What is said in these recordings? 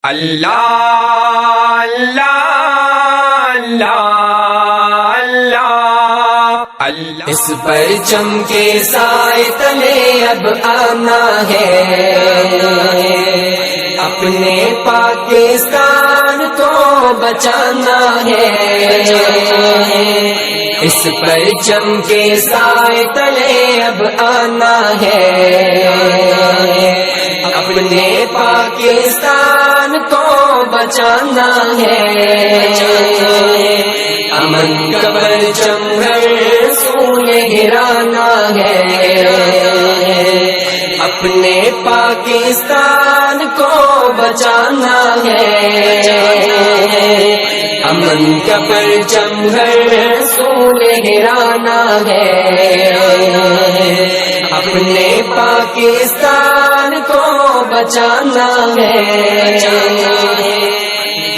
اللہ اللہ اللہ اللہ اس پرچم کے سائے تلے اب آنا ہے، اپنے پاکستان کو بچانا ہے۔ اس پرچم کے سائے تلے اب آنا ہے، اپنے پاکستان کو بچانا ہے۔ امن کا پرچم ہر سو لہرانا ہے، اپنے پاکستان کو بچانا ہے۔ امن کا پرچم ہر سو لہرانا ہے، اپنے پاکستان کو بچانا ہے۔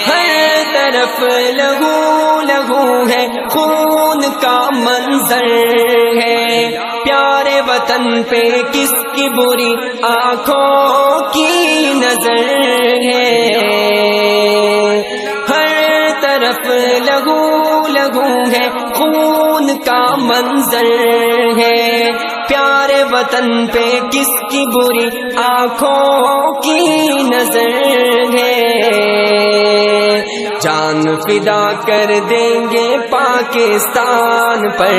ہر طرف لہو لہو ہے، خون کا منظر ہے، پیارے وطن پہ کس کی بری آنکھوں کی نظر ہے۔ ہر طرف لہو لہو ہے، خون کا منظر ہے، پیارے وطن پہ کس کی بری آنکھوں کی نظر ہے۔ جان فدا کر دیں گے پاکستان پر،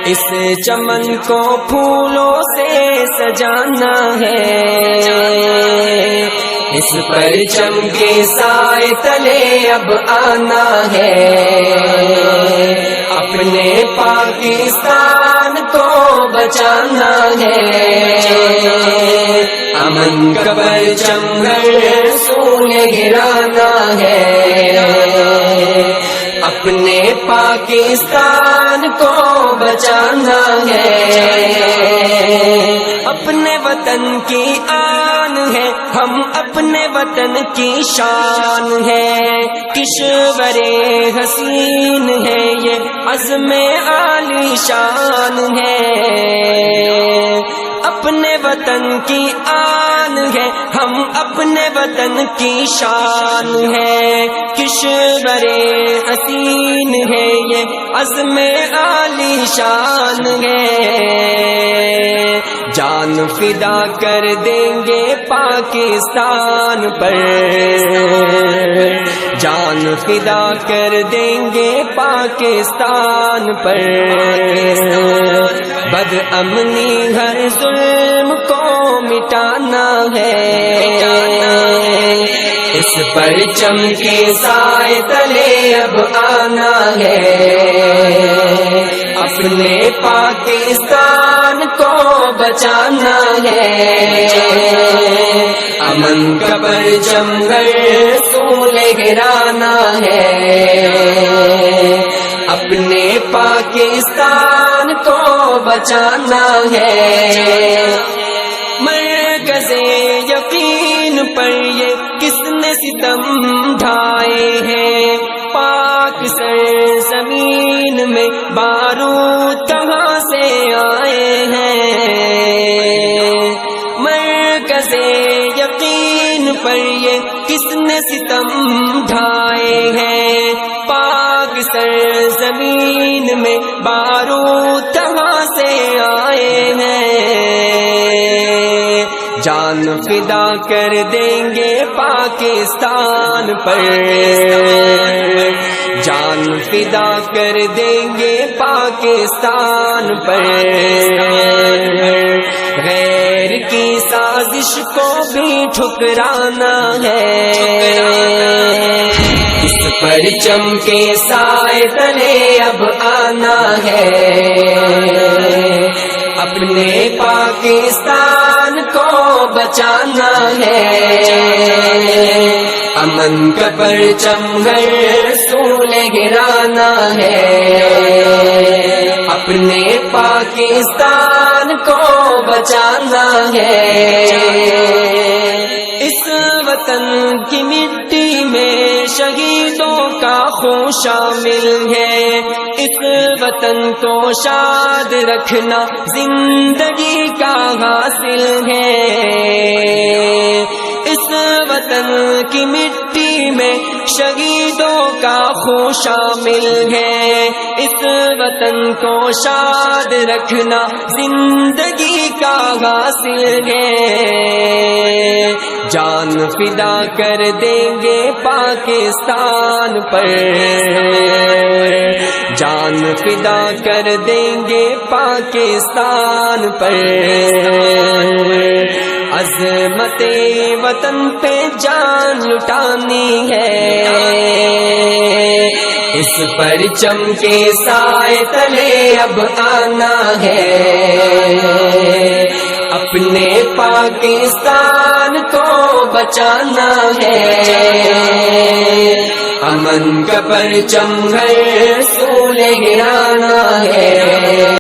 اس چمن کو پھولوں سے سجانا ہے۔ اس پرچم کے سائے تلے اب آنا ہے، اپنے پاکستان کو بچانا ہے۔ امن کا پرچم ہر سو لہرانا ہے، اپنے پاکستان کو بچانا ہے۔ اپنے وطن کی آن ہے، ہم اپنے وطن کی شان ہے، کشور حسین ہے، یہ عزم عالی شان ہے۔ اپنے وطن کی آن ہے، ہم اپنے وطن کی شان ہے، کشور حسین ہے، یہ عزم عالی شان ہے۔ جان فدا کر دیں گے پاکستان پر، جان فدا کر دیں گے پاکستان پر، بد امنی ہر ظلم کو مٹانا ہے۔ اس پرچم کے سائے تلے اب آنا ہے، اپنے پاکستان کو بچانا ہے۔ امن کا پرچم ہر سو لہرانا ہے، اپنے پاکستان کو بچانا ہے۔ مرکز یقین پر یہ کس نے ستم ڈھائے ہیں، پاک سرزمین میں بارود کہاں سے آئے ہیں۔ مرکز یقین پر یہ کس نے ستم ڈھائے ہیں، پاک سرزمین میں بارود کہاں سے آئے ہیں۔ جان فدا کر دیں گے پاکستان پر، جان فدا کر دیں گے پاکستان پر، غیر کی سازش کو بھی ٹھکرانا ہے۔ اس پرچم کے سائے تلے اب آنا ہے، اپنے پاکستان کو بچانا ہے۔ امن کا پرچم ہر سو لہرانا ہے، اپنے پاکستان کو بچانا ہے۔ اس وطن کی مٹی میں شہیدوں کا خون شامل ہے، اس وطن کو شاد رکھنا زندگی کا حاصل ہے۔ اس وطن کی مٹی میں شہیدوں کا خون شامل ہے، اس وطن کو شاد رکھنا زندگی کا حاصل ہے، جان فدا کر دیں گے پاکستان پر، جان فدا کر دیں گے پاکستان پر، عظمت وطن پہ جان لٹانی ہے، اس پرچم کے سائے تلے اب آنا ہے، اپنے پاکستان کو بچانا ہے، امن کا پرچم ہر سو لہرانا ہے۔